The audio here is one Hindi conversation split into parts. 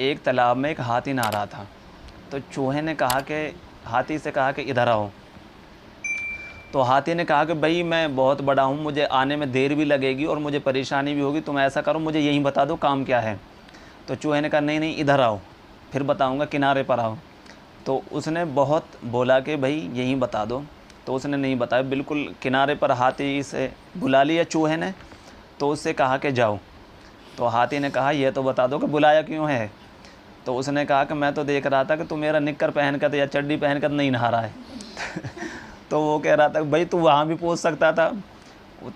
एक तालाब में एक हाथी नहा रहा था। तो चूहे ने कहा कि हाथी से कहा कि इधर आओ। तो हाथी ने कहा कि भाई मैं बहुत बड़ा हूँ, मुझे आने में देर भी लगेगी और मुझे परेशानी भी होगी, तुम ऐसा करो मुझे यहीं बता दो काम क्या है। तो चूहे ने कहा नहीं नहीं इधर आओ, फिर बताऊँगा, किनारे पर आओ। तो उसने बहुत बोला कि भाई यहीं बता दो, तो उसने नहीं बताया। बिल्कुल किनारे पर हाथी से बुला लिया चूहे ने, तो उससे कहा कि जाओ। तो हाथी ने कहा यह तो बता दो कि बुलाया क्यों है। तो उसने कहा कि मैं तो देख रहा था कि तू मेरा निक्कर पहन कर या चड्डी पहन कर नहीं नहा रहा है। तो वो कह रहा था भाई तू वहाँ भी पूछ सकता था।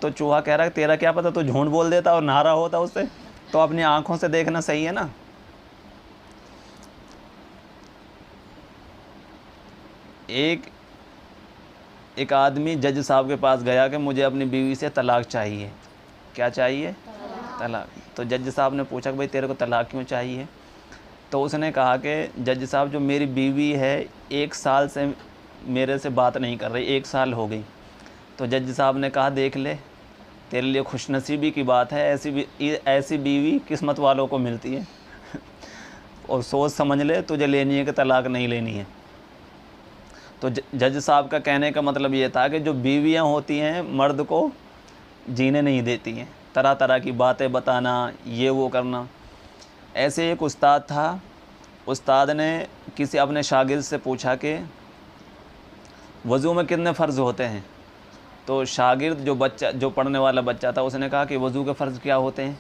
तो चूहा कह रहा है तेरा क्या पता, तू झूठ बोल देता और नहा रहा होता उससे। तो अपनी आँखों से देखना सही है ना। एक आदमी जज साहब के पास गया कि मुझे अपनी बीवी से तलाक चाहिए। क्या चाहिए? तलाक। तो जज साहब ने पूछा कि भाई तेरे को तलाक क्यों चाहिए? तो उसने कहा कि जज साहब जो मेरी बीवी है 1 साल से मेरे से बात नहीं कर रही, 1 साल हो गई। तो जज साहब ने कहा देख ले, तेरे लिए खुशनसीबी की बात है, ऐसी बीवी किस्मत वालों को मिलती है। और सोच समझ ले, तुझे लेनी है कि तलाक नहीं लेनी है। तो जज साहब का कहने का मतलब ये था कि जो बीवियां होती हैं मर्द को जीने नहीं देती हैं, तरह तरह की बातें बताना, ये वो करना। ऐसे एक उस्ताद था, उस्ताद ने किसी अपने शागिर्द से पूछा कि वज़ू में कितने फ़र्ज़ होते हैं। तो शागिर्द जो पढ़ने वाला बच्चा था उसने कहा कि वज़ू के फ़र्ज़ क्या होते हैं।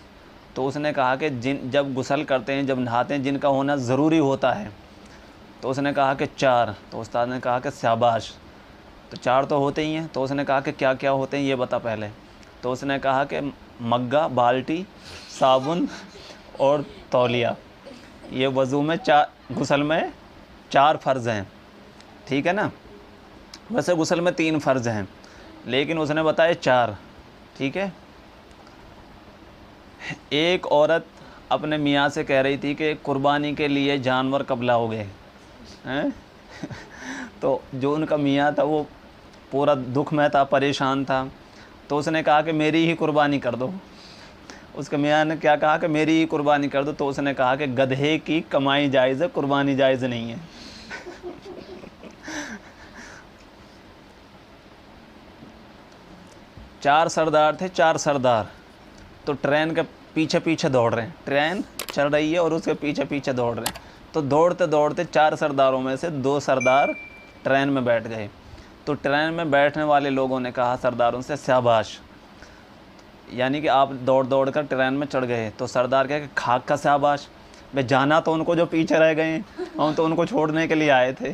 तो उसने कहा कि जब गुस्ल करते हैं, जब नहाते हैं, जिनका होना ज़रूरी होता है। तो उसने कहा कि 4। तो उस्ताद ने कहा कि शाबाश, तो 4 तो होते ही हैं। तो उसने कहा कि क्या क्या होते हैं ये बता पहले। तो उसने कहा कि मग्गा, बाल्टी, साबुन और तौलिया, ये वज़ू में गुस्ल में 4 फ़र्ज़ हैं, ठीक है ना। वैसे गुस्ल में 3 फ़र्ज़ हैं, लेकिन उसने बताया 4, ठीक है। एक औरत अपने मियाँ से कह रही थी कि कुर्बानी के लिए जानवर कब लाओगे हैं। तो जो उनका मियाँ था वो पूरा दुख में था, परेशान था। तो उसने कहा कि मेरी ही कुर्बानी कर दो। उसके मियाँ ने क्या कहा कि मेरी ही कुर्बानी कर दो। तो उसने कहा कि गधे की कमाई जायज़ है, कुर्बानी जायज़ नहीं है। चार सरदार थे, 4 सरदार। तो ट्रेन के पीछे पीछे दौड़ रहे हैं, ट्रेन चल रही है और उसके पीछे पीछे दौड़ रहे हैं। तो दौड़ते दौड़ते 4 सरदारों में से 2 सरदार ट्रेन में बैठ गए। तो ट्रेन में बैठने वाले लोगों ने कहा सरदारों से शाबाश, यानी कि आप दौड़ दौड़ कर ट्रेन में चढ़ गए। तो सरदार कहे खाक का शाबाश, मैं जाना तो उनको जो पीछे रह गए हैं, हम तो उनको छोड़ने के लिए आए थे।